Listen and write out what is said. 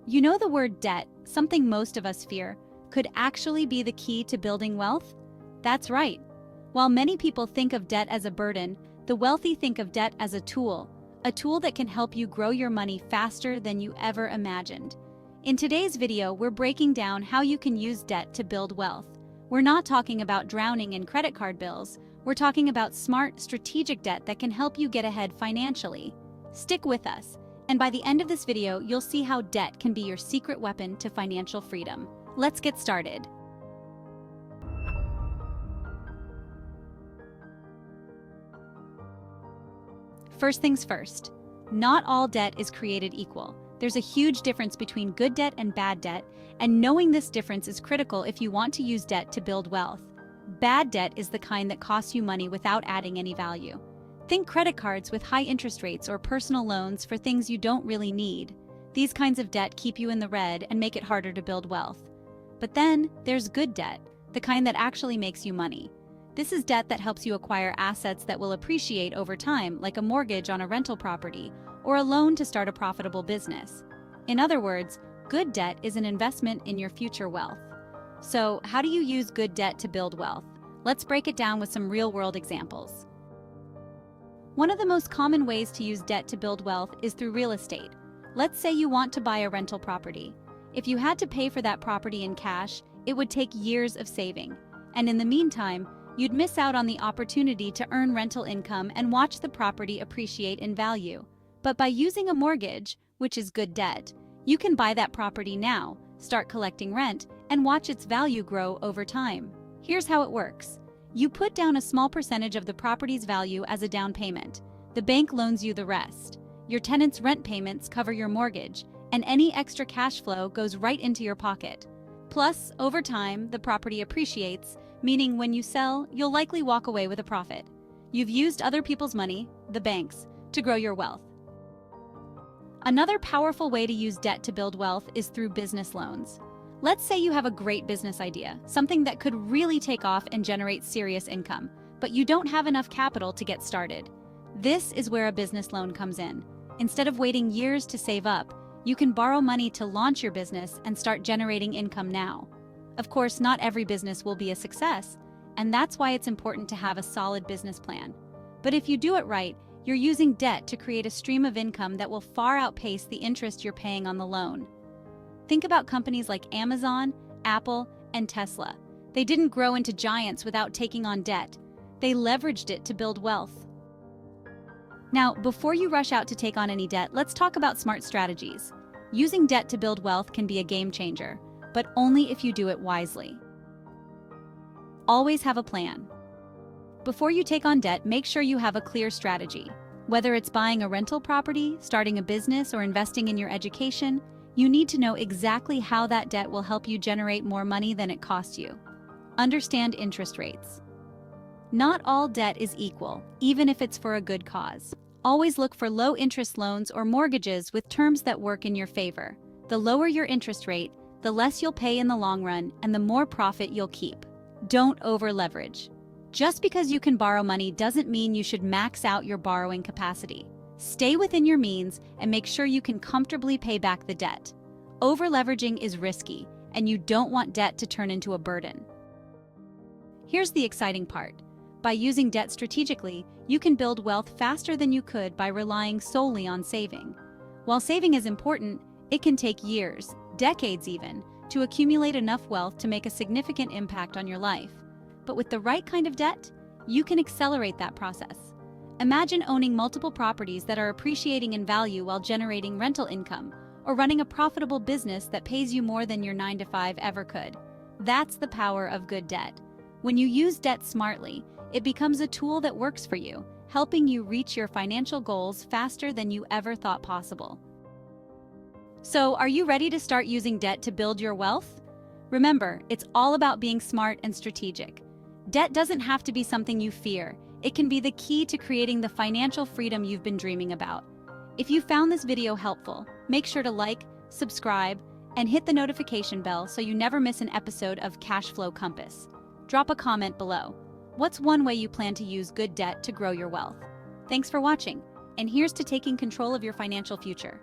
You know, the word debt, something most of us fear, could actually be the key to building wealth? That's right. While many people think of debt as a burden, the wealthy think of debt as a tool that can help you grow your money faster than you ever imagined. In today's video, we're breaking down how you can use debt to build wealth. We're not talking about drowning in credit card bills. We're talking about smart, strategic debt that can help you get ahead financially. Stick with us, and by the end of this video, you'll see how debt can be your secret weapon to financial freedom. Let's get started. First things first, not all debt is created equal. There's a huge difference between good debt and bad debt, and knowing this difference is critical if you want to use debt to build wealth. Bad debt is the kind that costs you money without adding any value. Think credit cards with high interest rates or personal loans for things you don't really need. These kinds of debt keep you in the red and make it harder to build wealth. But then there's good debt, the kind that actually makes you money. This is debt that helps you acquire assets that will appreciate over time, like a mortgage on a rental property or a loan to start a profitable business. In other words, good debt is an investment in your future wealth. So, how do you use good debt to build wealth? Let's break it down with some real-world examples. One of the most common ways to use debt to build wealth is through real estate. Let's say you want to buy a rental property. If you had to pay for that property in cash, it would take years of saving. And in the meantime, you'd miss out on the opportunity to earn rental income and watch the property appreciate in value. But by using a mortgage, which is good debt, you can buy that property now, start collecting rent, and watch its value grow over time. Here's how it works. You put down a small percentage of the property's value as a down payment. The bank loans you the rest. Your tenant's rent payments cover your mortgage, and any extra cash flow goes right into your pocket. Plus, over time, the property appreciates, meaning when you sell, you'll likely walk away with a profit. You've used other people's money, the bank's, to grow your wealth. Another powerful way to use debt to build wealth is through business loans. Let's say you have a great business idea, something that could really take off and generate serious income, but you don't have enough capital to get started. This is where a business loan comes in. Instead of waiting years to save up, you can borrow money to launch your business and start generating income now. Of course, not every business will be a success, and that's why it's important to have a solid business plan. But if you do it right, you're using debt to create a stream of income that will far outpace the interest you're paying on the loan. Think about companies like Amazon, Apple, and Tesla. They didn't grow into giants without taking on debt. They leveraged it to build wealth. Now, before you rush out to take on any debt, let's talk about smart strategies. Using debt to build wealth can be a game changer, but only if you do it wisely. Always have a plan. Before you take on debt, make sure you have a clear strategy. Whether it's buying a rental property, starting a business, or investing in your education, you need to know exactly how that debt will help you generate more money than it costs you. Understand interest rates. Not all debt is equal, even if it's for a good cause. Always look for low-interest loans or mortgages with terms that work in your favor. The lower your interest rate, the less you'll pay in the long run, and the more profit you'll keep. Don't over-leverage. Just because you can borrow money doesn't mean you should max out your borrowing capacity. Stay within your means and make sure you can comfortably pay back the debt. Over-leveraging is risky, and you don't want debt to turn into a burden. Here's the exciting part. By using debt strategically, you can build wealth faster than you could by relying solely on saving. While saving is important, it can take years, decades even, to accumulate enough wealth to make a significant impact on your life. But with the right kind of debt, you can accelerate that process. Imagine owning multiple properties that are appreciating in value while generating rental income, or running a profitable business that pays you more than your 9-to-5 ever could. That's the power of good debt. When you use debt smartly, it becomes a tool that works for you, helping you reach your financial goals faster than you ever thought possible. So, are you ready to start using debt to build your wealth? Remember, it's all about being smart and strategic. Debt doesn't have to be something you fear. It can be the key to creating the financial freedom you've been dreaming about. If you found this video helpful, make sure to like, subscribe, and hit the notification bell so you never miss an episode of CashFlow Compass. Drop a comment below. What's one way you plan to use good debt to grow your wealth? Thanks for watching, and here's to taking control of your financial future.